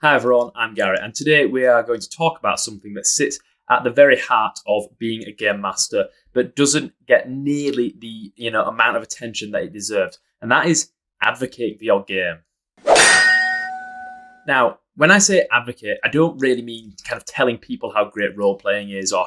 Hi everyone, I'm Garrett, and today we are going to talk about something that sits at the very heart of being a game master, but doesn't get nearly the amount of attention that it deserves, and that is advocating for your game. Now, when I say advocate, I don't really mean kind of telling people how great role playing is, or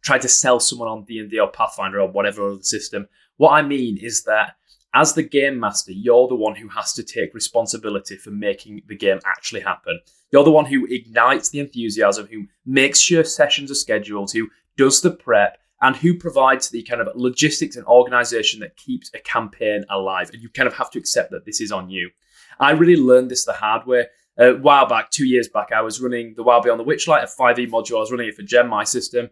try to sell someone on D&D or Pathfinder or whatever other system. What I mean is that as the game master, you're the one who has to take responsibility for making the game actually happen. You're the one who ignites the enthusiasm, who makes sure sessions are scheduled, who does the prep, and who provides the kind of logistics and organization that keeps a campaign alive. And you kind of have to accept that this is on you. I really learned this the hard way. A while back, 2 years back, I was running the Wild Beyond the Witchlight, a 5e module. I was running it for Gem, my system,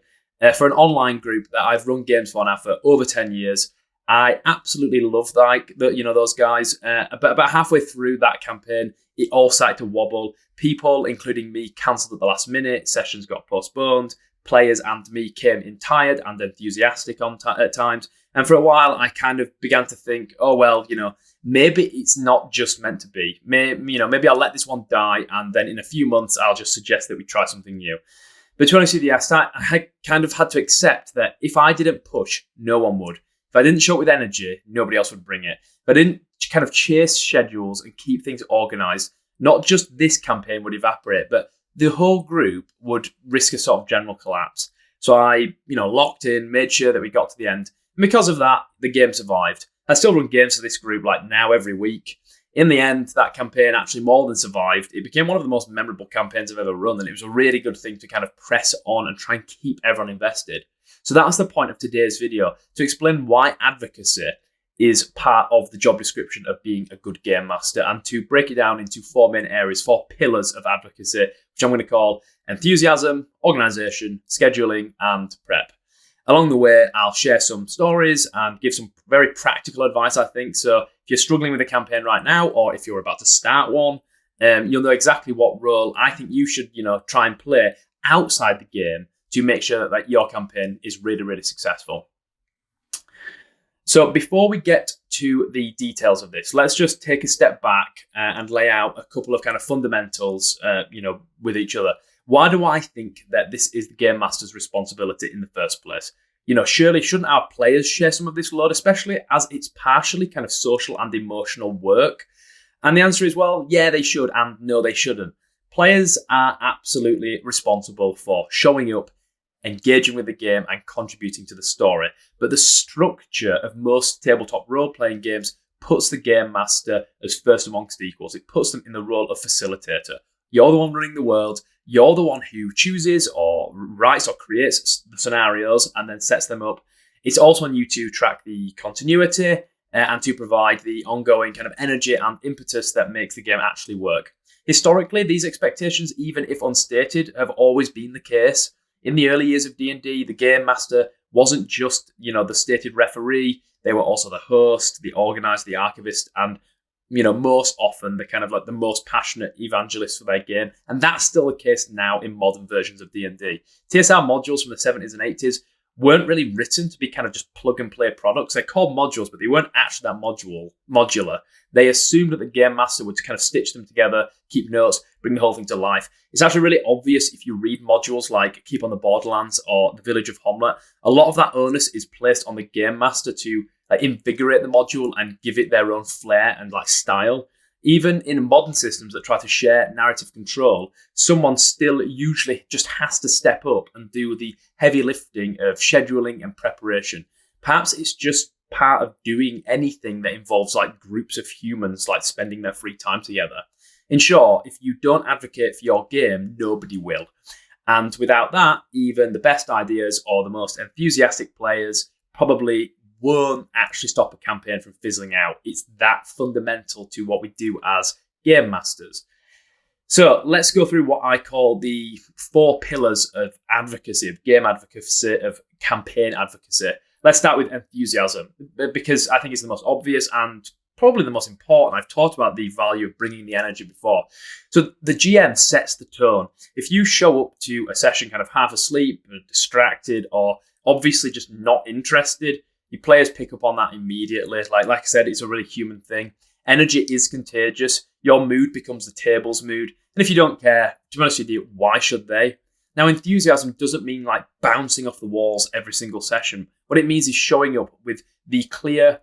for an online group that I've run games for now for over 10 years. I absolutely love those guys. But about halfway through that campaign, it all started to wobble. People, including me, cancelled at the last minute. Sessions got postponed. Players and me came in tired and enthusiastic at times. And for a while, I kind of began to think, oh, well, maybe it's not just meant to be. Maybe I'll let this one die, and then in a few months, I'll just suggest that we try something new. But to be honest with you, I kind of had to accept that if I didn't push, no one would. If I didn't show up with energy, nobody else would bring it. If I didn't kind of chase schedules and keep things organized, not just this campaign would evaporate, but the whole group would risk a sort of general collapse. So I, locked in, made sure that we got to the end. And because of that, the game survived. I still run games for this group like now every week. In the end, that campaign actually more than survived. It became one of the most memorable campaigns I've ever run, and it was a really good thing to kind of press on and try and keep everyone invested. So that's the point of today's video, to explain why advocacy is part of the job description of being a good game master, and to break it down into 4 main areas, 4 pillars of advocacy, which I'm going to call enthusiasm, organization, scheduling, and prep. Along the way, I'll share some stories and give some very practical advice, I think. So if you're struggling with a campaign right now, or if you're about to start one, you'll know exactly what role I think you should, try and play outside the game to make sure that your campaign is really, really successful. So before we get to the details of this, let's just take a step back and lay out a couple of kind of fundamentals, with each other. Why do I think that this is the game master's responsibility in the first place? Surely shouldn't our players share some of this load, especially as it's partially kind of social and emotional work? And the answer is, well, yeah, they should, and no, they shouldn't. Players are absolutely responsible for showing up, engaging with the game, and contributing to the story. But the structure of most tabletop role-playing games puts the game master as first amongst equals. It puts them in the role of facilitator. You're the one running the world. You're the one who chooses or writes or creates the scenarios and then sets them up. It's also on you to track the continuity and to provide the ongoing kind of energy and impetus that makes the game actually work. Historically, these expectations, even if unstated, have always been the case. In the early years of D&D, the game master wasn't just, the stated referee. They were also the host, the organizer, the archivist, and, most often the kind of like the most passionate evangelist for their game. And that's still the case now in modern versions of D&D. TSR modules from the 70s and 80s weren't really written to be kind of just plug and play products. They're called modules, but they weren't actually that modular. They assumed that the game master would kind of stitch them together, keep notes, bring the whole thing to life. It's actually really obvious if you read modules like Keep on the Borderlands or The Village of Homelet. A lot of that onus is placed on the game master to invigorate the module and give it their own flair and style. Even in modern systems that try to share narrative control, someone still usually just has to step up and do the heavy lifting of scheduling and preparation. Perhaps it's just part of doing anything that involves groups of humans spending their free time together. In short, if you don't advocate for your game, nobody will. And without that, even the best ideas or the most enthusiastic players probably won't actually stop a campaign from fizzling out. It's that fundamental to what we do as game masters. So let's go through what I call the 4 pillars of advocacy, of game advocacy, of campaign advocacy. Let's start with enthusiasm, because I think it's the most obvious and probably the most important. I've talked about the value of bringing the energy before. So the GM sets the tone. If you show up to a session kind of half asleep, distracted, or obviously just not interested, your players pick up on that immediately. Like I said, it's a really human thing. Energy is contagious. Your mood becomes the table's mood. And if you don't care, to be honest with you, why should they? Now, enthusiasm doesn't mean like bouncing off the walls every single session. What it means is showing up with the clear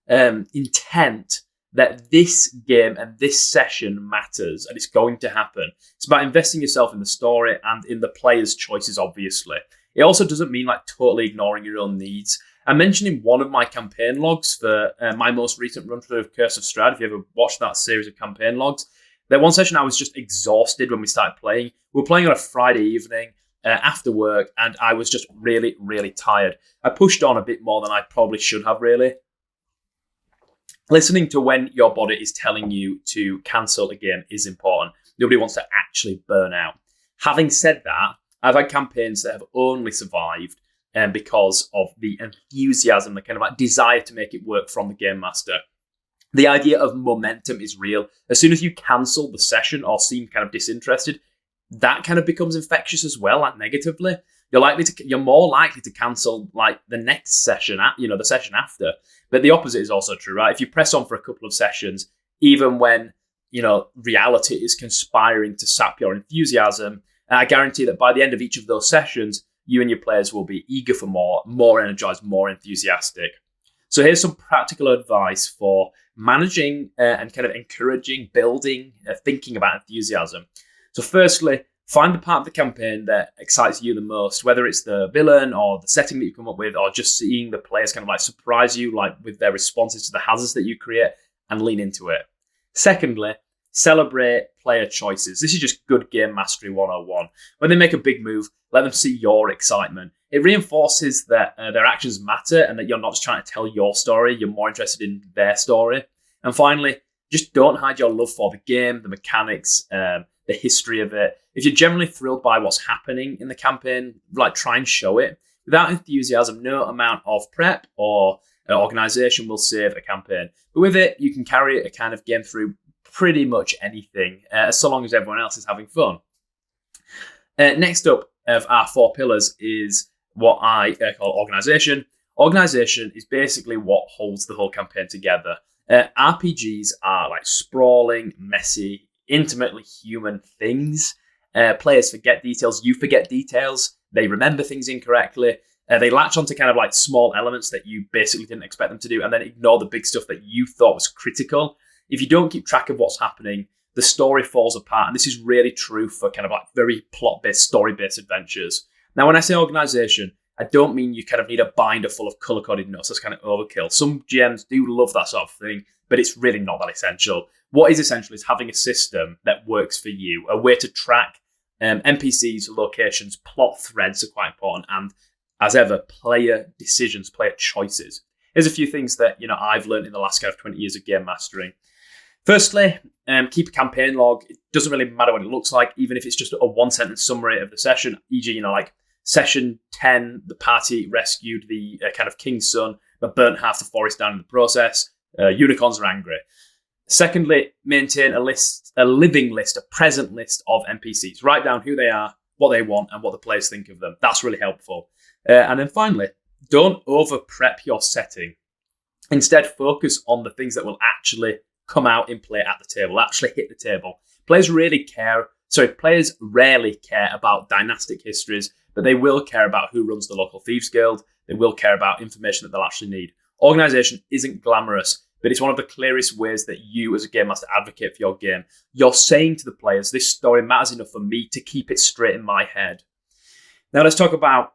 intent that this game and this session matters and it's going to happen. It's about investing yourself in the story and in the player's choices, obviously. It also doesn't mean like totally ignoring your own needs. I mentioned in one of my campaign logs for my most recent run through of Curse of Strahd, if you ever watched that series of campaign logs, that one session I was just exhausted when we started playing. We were playing on a Friday evening after work, and I was just really, really tired. I pushed on a bit more than I probably should have, really. Listening to when your body is telling you to cancel a game is important. Nobody wants to actually burn out. Having said that, I've had campaigns that have only survived because of the enthusiasm, the kind of like desire to make it work from the game master. The idea of momentum is real. As soon as you cancel the session or seem kind of disinterested, that kind of becomes infectious as well, like negatively. You're more likely to cancel like the next session, the session after. But the opposite is also true, right? If you press on for a couple of sessions, even when reality is conspiring to sap your enthusiasm, I guarantee that by the end of each of those sessions, you and your players will be eager for more energized, more enthusiastic. So here's some practical advice for managing and kind of encouraging, building, thinking about enthusiasm. So firstly, find the part of the campaign that excites you the most, whether it's the villain or the setting that you come up with, or just seeing the players kind of like surprise you like with their responses to the hazards that you create, and lean into it. Secondly, celebrate player choices. This is just good game mastery 101. When they make a big move, let them see your excitement. It reinforces that their actions matter and that you're not just trying to tell your story, you're more interested in their story. And finally, just don't hide your love for the game, the mechanics, the history of it. If you're generally thrilled by what's happening in the campaign, like try and show it. Without enthusiasm, no amount of prep or organization will save a campaign. But with it, you can carry a kind of game through pretty much anything, so long as everyone else is having fun. Next up of our 4 pillars is what I call organization. Organization is basically what holds the whole campaign together. RPGs are like sprawling, messy, intimately human things. Players forget details, you forget details, they remember things incorrectly, they latch onto kind of like small elements that you basically didn't expect them to do, and then ignore the big stuff that you thought was critical. If you don't keep track of what's happening, the story falls apart, and this is really true for kind of like very plot-based, story-based adventures. Now, when I say organization, I don't mean you kind of need a binder full of color-coded notes. That's kind of overkill. Some GMs do love that sort of thing, but it's really not that essential. What is essential is having a system that works for you, a way to track NPCs, locations, plot threads are quite important, and as ever, player decisions, player choices. Here's a few things that I've learned in the last kind of 20 years of game mastering. Firstly, keep a campaign log. It doesn't really matter what it looks like, even if it's just a 1-sentence summary of the session, e.g., like session 10, the party rescued the kind of king's son, but burnt half the forest down in the process. Unicorns are angry. Secondly, maintain a living list, a present list of NPCs. Write down who they are, what they want, and what the players think of them. That's really helpful. And then finally, don't over-prep your setting. Instead, focus on the things that will actually come out in play at the table, actually hit the table. Players rarely care about dynastic histories, but they will care about who runs the local thieves guild. They will care about information that they'll actually need. Organization isn't glamorous, but it's one of the clearest ways that you as a game master advocate for your game. You're saying to the players, this story matters enough for me to keep it straight in my head. Now let's talk about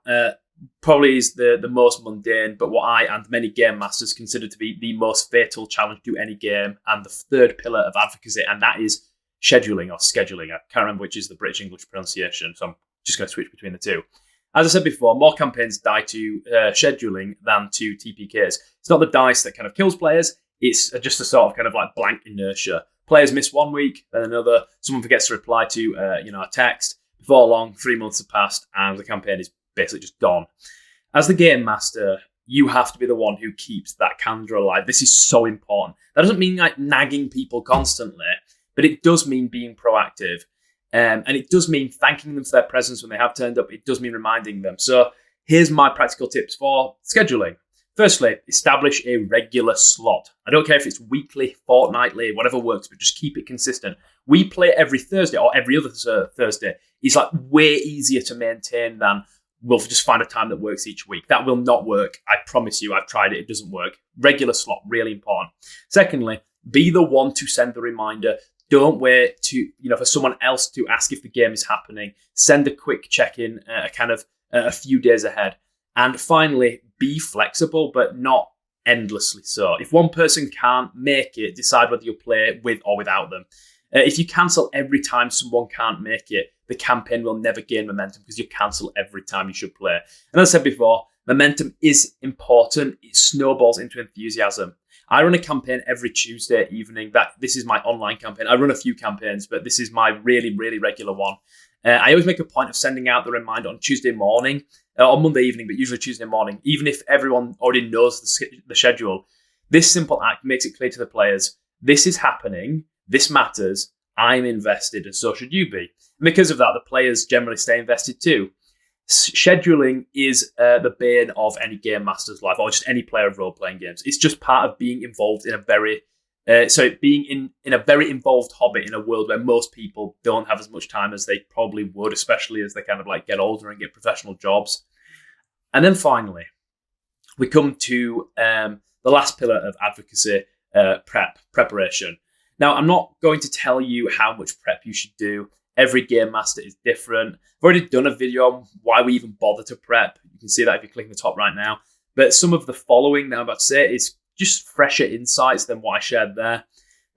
probably is the most mundane, but what I and many game masters consider to be the most fatal challenge to any game, and the third pillar of advocacy, and that is scheduling or scheduling. I can't remember which is the British English pronunciation, so I'm just going to switch between the two. As I said before, more campaigns die to scheduling than to TPKs. It's not the dice that kind of kills players, it's just a sort of kind of like blank inertia. Players miss 1 week, then another, someone forgets to reply to a text. Before long, 3 months have passed, and the campaign is basically just gone. As the game master, you have to be the one who keeps that candor alive. This is so important. That doesn't mean like nagging people constantly, but it does mean being proactive. And it does mean thanking them for their presence when they have turned up. It does mean reminding them. So here's my practical tips for scheduling. Firstly, establish a regular slot. I don't care if it's weekly, fortnightly, whatever works, but just keep it consistent. We play every Thursday or every other Thursday. It's like way easier to maintain than we'll just find a time that works each week. That will not work. I promise you, I've tried it. It doesn't work. Regular slot, really important. Secondly, be the one to send the reminder. Don't wait for someone else to ask if the game is happening. Send a quick check-in a few days ahead. And finally, be flexible, but not endlessly so. If one person can't make it, decide whether you'll play with or without them. If you cancel every time someone can't make it, the campaign will never gain momentum because you cancel every time you should play. And as I said before, momentum is important. It snowballs into enthusiasm. I run a campaign every Tuesday evening. This is my online campaign. I run a few campaigns, but this is my really, really regular one. I always make a point of sending out the reminder on Tuesday morning, on Monday evening, but usually Tuesday morning, even if everyone already knows the schedule. This simple act makes it clear to the players, this is happening, this matters, I'm invested, and so should you be. And because of that, the players generally stay invested too. Scheduling is the bane of any game master's life, or just any player of role-playing games. It's just part of being involved in a very being in a very involved hobby in a world where most people don't have as much time as they probably would, especially as they kind of like get older and get professional jobs. And then finally, we come to the last pillar of advocacy, preparation. Now, I'm not going to tell you how much prep you should do. Every game master is different. I've already done a video on why we even bother to prep. You can see that if you click on the top right now. But some of the following that I'm about to say is just fresher insights than what I shared there.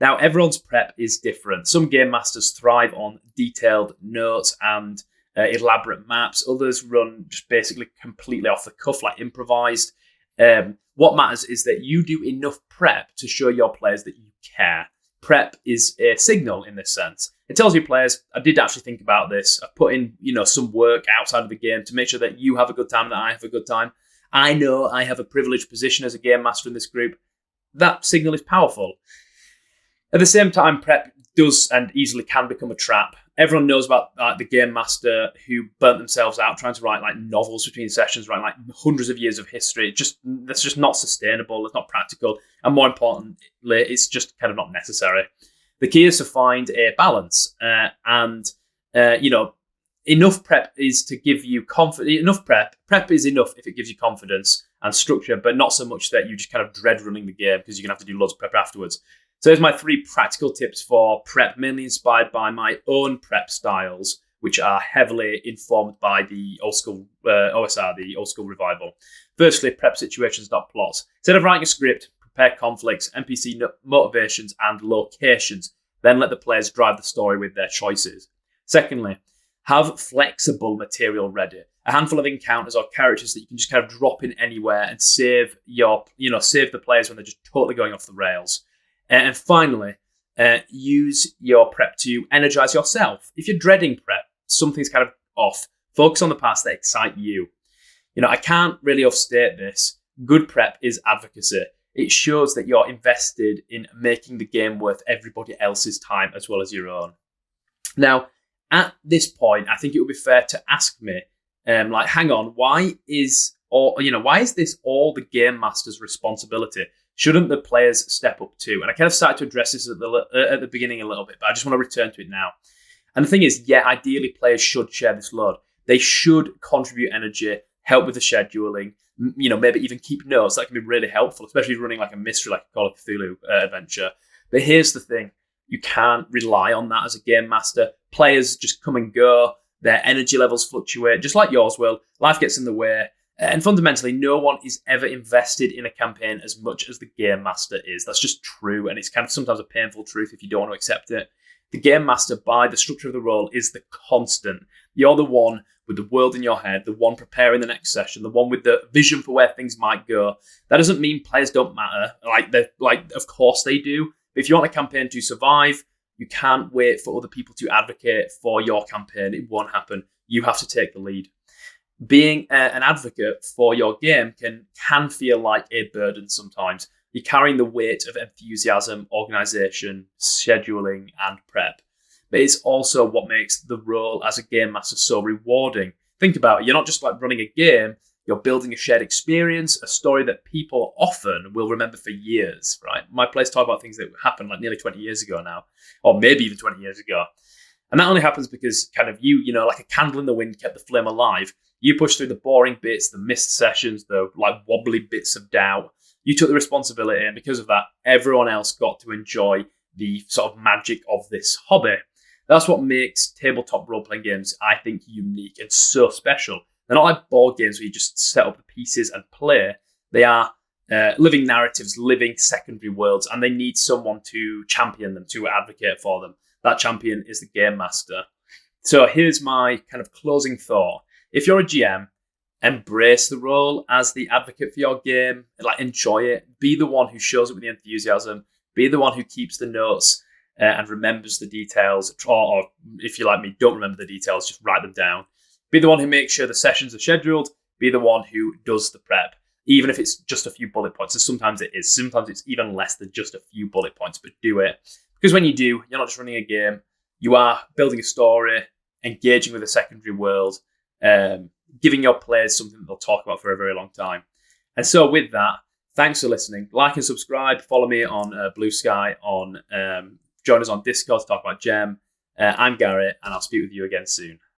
Now, everyone's prep is different. Some game masters thrive on detailed notes and elaborate maps. Others run just basically completely off the cuff, like improvised. What matters is that you do enough prep to show your players that you care. Prep is a signal in this sense. It tells your players, I did actually think about this. I've put in, some work outside of the game to make sure that you have a good time and that I have a good time. I know I have a privileged position as a game master in this group. That signal is powerful. At the same time, prep does and easily can become a trap. Everyone knows about the game master who burnt themselves out trying to write like novels between sessions, writing like hundreds of years of history. That's just not sustainable. It's not practical. And more importantly, it's just kind of not necessary. The key is to find a balance enough prep is to give you confidence. Enough prep is enough if it gives you confidence and structure, but not so much that you just kind of dread running the game because you're going to have to do loads of prep afterwards. So here's my 3 practical tips for prep, mainly inspired by my own prep styles, which are heavily informed by the old school OSR, the old school revival. Firstly, prep situations, not plots. Instead of writing a script, prepare conflicts, NPC motivations, and locations. Then let the players drive the story with their choices. Secondly, have flexible material ready. A handful of encounters or characters that you can just kind of drop in anywhere and save the players when they're just totally going off the rails. And finally, use your prep to energize yourself. If you're dreading prep, something's kind of off. Focus on the parts that excite you. I can't really overstate this. Good prep is advocacy. It shows that you're invested in making the game worth everybody else's time as well as your own. Now, at this point, I think it would be fair to ask me, hang on, why is this all the game master's responsibility? Shouldn't the players step up too? And I kind of started to address this at the beginning a little bit, but I just want to return to it now. And the thing is, ideally players should share this load. They should contribute energy, help with the scheduling, maybe even keep notes. That can be really helpful, especially running like a mystery, like a Call of Cthulhu adventure. But here's the thing. You can't rely on that as a game master. Players just come and go. Their energy levels fluctuate, just like yours will. Life gets in the way. And fundamentally, no one is ever invested in a campaign as much as the game master is. That's just true. And it's kind of sometimes a painful truth if you don't want to accept it. The game master, by the structure of the role, is the constant. You're the one with the world in your head, the one preparing the next session, the one with the vision for where things might go. That doesn't mean players don't matter. Of course they do. But if you want a campaign to survive, you can't wait for other people to advocate for your campaign. It won't happen. You have to take the lead. Being an advocate for your game can feel like a burden sometimes. You're carrying the weight of enthusiasm, organisation, scheduling, and prep. But it's also what makes the role as a game master so rewarding. Think about it. You're not just like running a game. You're building a shared experience, a story that people often will remember for years, right? My players talk about things that happened like nearly 20 years ago now, or maybe even 20 years ago. And that only happens because kind of you know, like a candle in the wind kept the flame alive. You pushed through the boring bits, the missed sessions, the like wobbly bits of doubt. You took the responsibility, and because of that, everyone else got to enjoy the sort of magic of this hobby. That's what makes tabletop role-playing games, I think, unique and so special. They're not like board games where you just set up the pieces and play. They are living narratives, living secondary worlds, and they need someone to champion them, to advocate for them. That champion is the game master. So here's my kind of closing thought. If you're a GM, embrace the role as the advocate for your game. Like, enjoy it. Be the one who shows up with the enthusiasm. Be the one who keeps the notes and remembers the details. Or if you're like me, don't remember the details, just write them down. Be the one who makes sure the sessions are scheduled. Be the one who does the prep, even if it's just a few bullet points. And sometimes it is. Sometimes it's even less than just a few bullet points, but do it. Because when you do, you're not just running a game. You are building a story, engaging with a secondary world, giving your players something that they'll talk about for a very long time. And so with that, thanks for listening. Like and subscribe. Follow me on Blue Sky. Join us on Discord to talk about Gem. I'm Garrett, and I'll speak with you again soon.